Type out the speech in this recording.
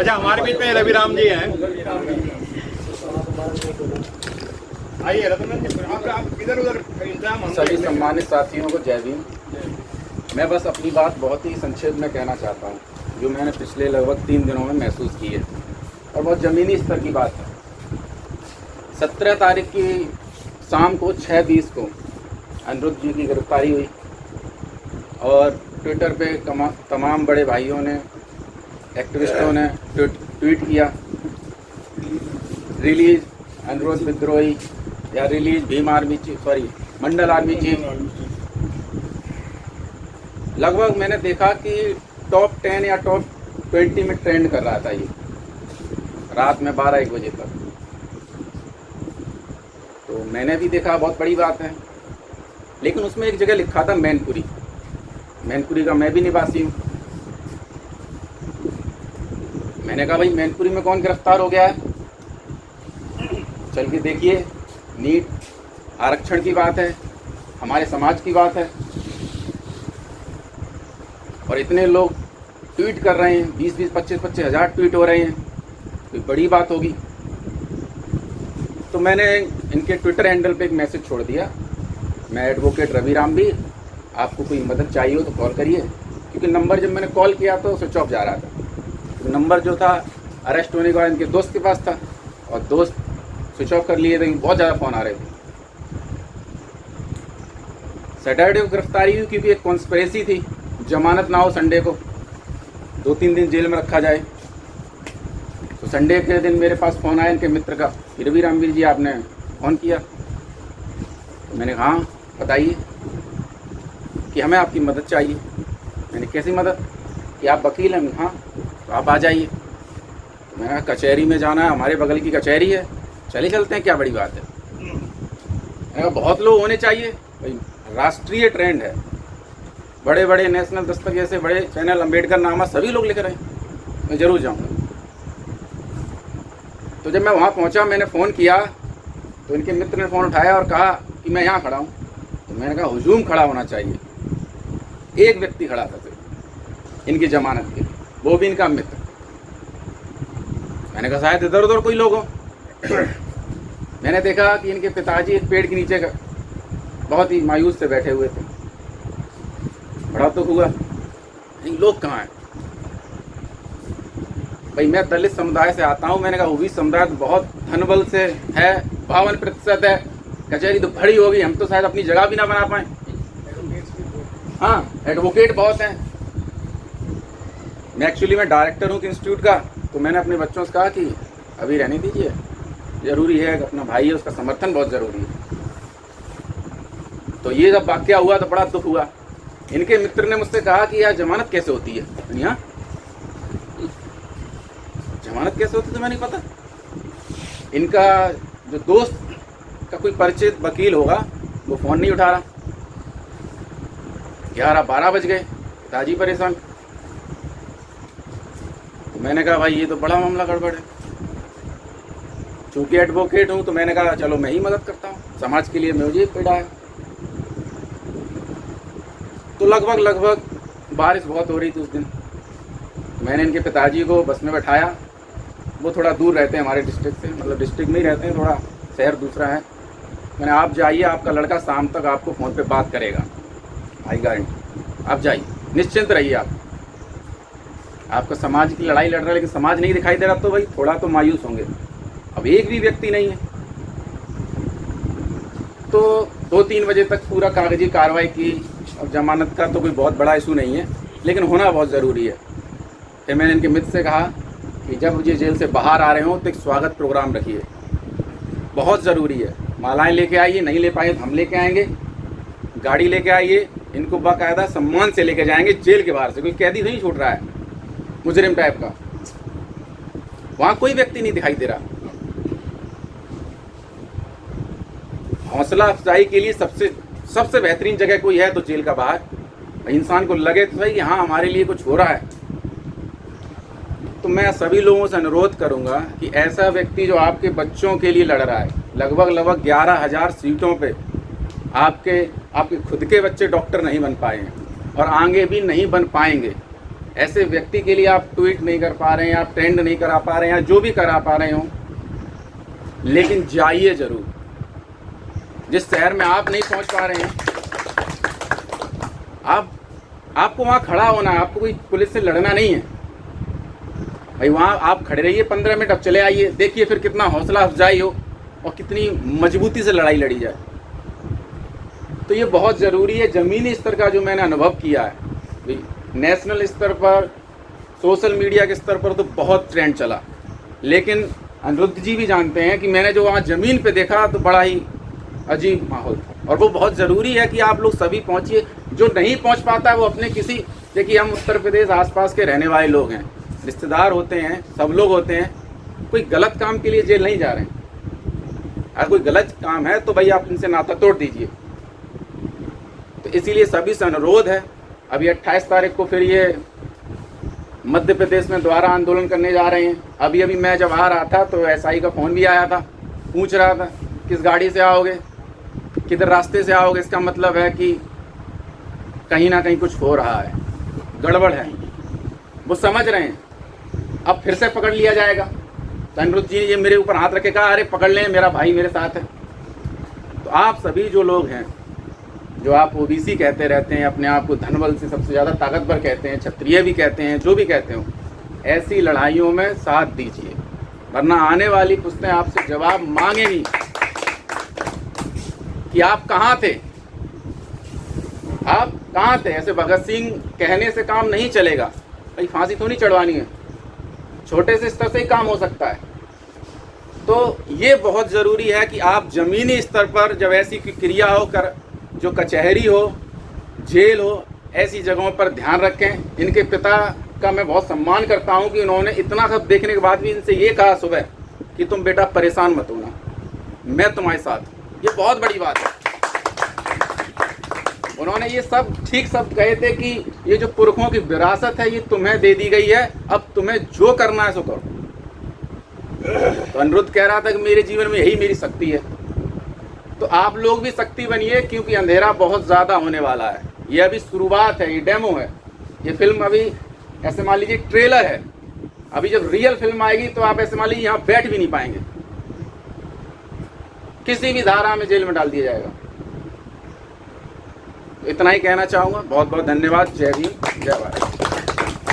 अच्छा, हमारे बीच में रवि राम जी हैं। आइए रतन जी, आप इधर उधर इंतजाम। सभी सम्मानित साथियों को जय भीम। मैं बस अपनी बात बहुत ही संक्षेप में कहना चाहता हूँ, जो मैंने पिछले लगभग 3 दिनों में महसूस की है और बहुत ज़मीनी स्तर की बात है। 17 तारीख की शाम को 6:20 को अनिरुद्ध जी की गिरफ्तारी हुई और ट्विटर पे तमाम बड़े भाइयों ने, एक्टिविस्टों ने ट्वीट किया, रिलीज अनिरुद्ध विद्रोही या release Bhim army chief, sorry Mandal army chief. लगभग मैंने देखा कि टॉप 10 या टॉप 20 में ट्रेंड कर रहा था ये रात में 12-1 बजे तक। तो मैंने भी देखा, बहुत बड़ी बात है, लेकिन उसमें एक जगह लिखा था मैनपुरी। मैनपुरी का मैं भी निवासी हूँ। मैंने कहा भाई मैनपुरी में कौन गिरफ्तार हो गया है, चल के देखिए। नीट आरक्षण की बात है, हमारे समाज की बात है, और इतने लोग ट्वीट कर रहे हैं, 20-20, 25-25 हज़ार ट्वीट हो रहे हैं, कोई बड़ी बात होगी। तो मैंने इनके ट्विटर हैंडल पे एक मैसेज छोड़ दिया, मैं एडवोकेट रवि राम भी, आपको कोई मदद चाहिए हो तो कॉल करिए। क्योंकि नंबर जब मैंने कॉल किया तो स्विच ऑफ जा रहा था। तो नंबर जो था अरेस्ट होने के बाद इनके दोस्त के पास था और दोस्त स्विच ऑफ कर लिए थे, बहुत ज़्यादा फ़ोन आ रहे थे। सैटरडे को गिरफ्तारी हुई क्योंकि एक कॉन्स्पिरेसी थी, जमानत ना हो संडे को, 2-3 दिन जेल में रखा जाए। तो संडे के दिन मेरे पास फ़ोन आया इनके मित्र का, रवि रामवीर जी आपने फ़ोन किया। तो मैंने कहा हाँ बताइए कि हमें आपकी मदद चाहिए। मैंने कैसी मदद, कि आप वकील हैं? हाँ, तो आप आ जाइए। तो मैंने कहा कचहरी में जाना है, हमारे बगल की कचहरी है, चले चलते हैं, क्या बड़ी बात है। मैंने कहा बहुत लोग होने चाहिए भाई, राष्ट्रीय ट्रेंड है, बड़े बड़े नेशनल दस्तक जैसे बड़े चैनल, अम्बेडकर नामा, सभी लोग लिख रहे हैं, मैं ज़रूर जाऊँगा। तो जब मैं वहाँ पहुँचा, मैंने फ़ोन किया तो इनके मित्र ने फ़ोन उठाया और कहा कि मैं यहाँ खड़ा हूँ। तो मैंने कहा हुजूम खड़ा होना चाहिए, एक व्यक्ति खड़ा था सिर्फ इनकी जमानत के लिए, वो भी इनका मित्र। मैंने कहा शायद इधर उधर कोई लोग हो। मैंने देखा कि इनके पिताजी एक पेड़ के नीचे बहुत ही मायूस से बैठे हुए थे। बड़ा दुख हुआ, इन लोग कहाँ हैं भाई। मैं दलित समुदाय से आता हूँ। मैंने कहा ओबीसी समुदाय तो बहुत धनबल से है, 52% है, कचहरी तो भरी होगी, हम तो शायद अपनी जगह भी ना बना पाए। हाँ, एडवोकेट बहुत हैं। मैं एक्चुअली डायरेक्टर हूँ इंस्टीट्यूट का। तो मैंने अपने बच्चों से कहा कि अभी रहने दीजिए, ज़रूरी है, अपना भाई है, उसका समर्थन बहुत ज़रूरी है। तो ये जब वाक़या हुआ तो बड़ा दुख हुआ। इनके मित्र ने मुझसे कहा कि यार जमानत कैसे होती है। यहाँ जमानत कैसे होती है तो मैं नहीं पता। इनका जो दोस्त का कोई परिचित वकील होगा, वो फ़ोन नहीं उठा रहा। 11-12 बज गए, पिताजी परेशान। तो मैंने कहा भाई ये तो बड़ा मामला गड़बड़ है। चूँकि एडवोकेट हूँ तो मैंने कहा चलो मैं ही मदद करता हूँ, समाज के लिए मुझे पीड़ा है। तो लगभग बारिश बहुत हो रही थी उस दिन। मैंने इनके पिताजी को बस में बैठाया, वो थोड़ा दूर रहते हैं हमारे डिस्ट्रिक्ट से, मतलब डिस्ट्रिक्ट में ही रहते हैं, थोड़ा शहर दूसरा है। मैंने आप जाइए, आपका लड़का शाम तक आपको फ़ोन पे बात करेगा, आई गारंटी, आप जाइए, निश्चिंत रहिए। आपका समाज की लड़ाई लड़ रहा है, लेकिन समाज नहीं दिखाई दे रहा तो भाई थोड़ा तो मायूस होंगे। अब एक भी व्यक्ति नहीं है। तो 2-3 बजे तक पूरा कागजी कार्रवाई की। अब जमानत का तो कोई बहुत बड़ा इशू नहीं है, लेकिन होना बहुत ज़रूरी है। फिर मैंने इनके मित्र से कहा कि जब ये जेल से बाहर आ रहे हो तो एक स्वागत प्रोग्राम रखिए, बहुत ज़रूरी है। मालाएं लेके आइए, नहीं ले पाए तो हम लेके आएंगे, गाड़ी लेके आइए, इनको बाकायदा सम्मान से लेके जाएंगे जेल के बाहर से। कोई कैदी नहीं छूट रहा है मुजरिम टाइप का, वहाँ कोई व्यक्ति नहीं दिखाई दे रहा। हौसला अफजाई के लिए सबसे बेहतरीन जगह कोई है तो जेल का बाहर। इंसान को लगे तो सही कि हाँ हमारे लिए कुछ हो रहा है। तो मैं सभी लोगों से अनुरोध करूंगा कि ऐसा व्यक्ति जो आपके बच्चों के लिए लड़ रहा है, लगभग 11,000 सीटों पे आपके खुद के बच्चे डॉक्टर नहीं बन पाए हैं और आगे भी नहीं बन पाएंगे। ऐसे व्यक्ति के लिए आप ट्वीट नहीं कर पा रहे हैं, आप ट्रेंड नहीं करा पा रहे हैं, या जो भी करा पा रहे हो, लेकिन जाइए ज़रूर। जिस शहर में आप नहीं पहुंच पा रहे हैं, आपको वहाँ खड़ा होना है, आपको कोई पुलिस से लड़ना नहीं है भाई। वहाँ आप खड़े रहिए 15 मिनट, अब चले आइए, देखिए फिर कितना हौसला अफजाई हो और कितनी मजबूती से लड़ाई लड़ी जाए। तो ये बहुत ज़रूरी है। ज़मीनी स्तर का जो मैंने अनुभव किया है भाई, नेशनल स्तर पर, सोशल मीडिया के स्तर पर तो बहुत ट्रेंड चला, लेकिन अनिरुद्ध जी भी जानते हैं कि मैंने जो वहाँ ज़मीन पे देखा तो बड़ा ही अजीब माहौल था। और वो बहुत ज़रूरी है कि आप लोग सभी पहुँचिए। जो नहीं पहुँच पाता है वो अपने किसी, देखिए हम उत्तर प्रदेश आसपास के रहने वाले लोग हैं, रिश्तेदार होते हैं, सब लोग होते हैं, कोई गलत काम के लिए जेल नहीं जा रहे हैं। अगर कोई गलत काम है तो भाई आप इनसे नाता तोड़ दीजिए। तो इसीलिए सभी से अनुरोध है, अभी 28 तारीख को फिर ये मध्य प्रदेश में दोबारा आंदोलन करने जा रहे हैं। अभी मैं जब आ रहा था तो एसआई का फ़ोन भी आया था, पूछ रहा था किस गाड़ी से आओगे, किधर रास्ते से आओगे। इसका मतलब है कि कहीं ना कहीं कुछ हो रहा है, गड़बड़ है, वो समझ रहे हैं। अब फिर से पकड़ लिया जाएगा तो अनिरुद्ध जी ये मेरे ऊपर हाथ रखे, कहा अरे पकड़ लें, मेरा भाई मेरे साथ है। तो आप सभी जो लोग हैं, जो आप ओबीसी कहते रहते हैं, अपने आप को धनबल से सबसे ज़्यादा ताकतवर कहते हैं, क्षत्रिय भी कहते हैं, जो भी कहते हो, ऐसी लड़ाइयों में साथ दीजिए, वरना आने वाली पुश्तें आपसे जवाब मांगेंगी कि आप कहाँ थे, आप कहाँ थे। ऐसे भगत सिंह कहने से काम नहीं चलेगा भाई, फांसी तो नहीं चढ़वानी है, छोटे से स्तर से ही काम हो सकता है। तो ये बहुत ज़रूरी है कि आप ज़मीनी स्तर पर जब ऐसी क्रिया हो कर, जो कचहरी हो, जेल हो, ऐसी जगहों पर ध्यान रखें। इनके पिता का मैं बहुत सम्मान करता हूं कि उन्होंने इतना सब देखने के बाद भी इनसे ये कहा सुबह कि तुम बेटा परेशान मत होना, मैं तुम्हारे साथ। ये बहुत बड़ी बात है। उन्होंने ये सब ठीक सब कहे थे कि ये जो पुरखों की विरासत है ये तुम्हें दे दी गई है, अब तुम्हें जो करना है सो करो। तो अनिरुद्ध कह रहा था कि मेरे जीवन में यही मेरी शक्ति है। तो आप लोग भी शक्ति बनिए, क्योंकि अंधेरा बहुत ज़्यादा होने वाला है। ये अभी शुरुआत है, ये डेमो है। ये फिल्म अभी ऐसे मान लीजिए ट्रेलर है, अभी जब रियल फिल्म आएगी तो आप ऐसे मान लीजिए यहाँ बैठ भी नहीं पाएंगे, किसी भी धारा में जेल में डाल दिया जाएगा। तो इतना ही कहना चाहूँगा। बहुत बहुत धन्यवाद। जय भीम, जय भारत।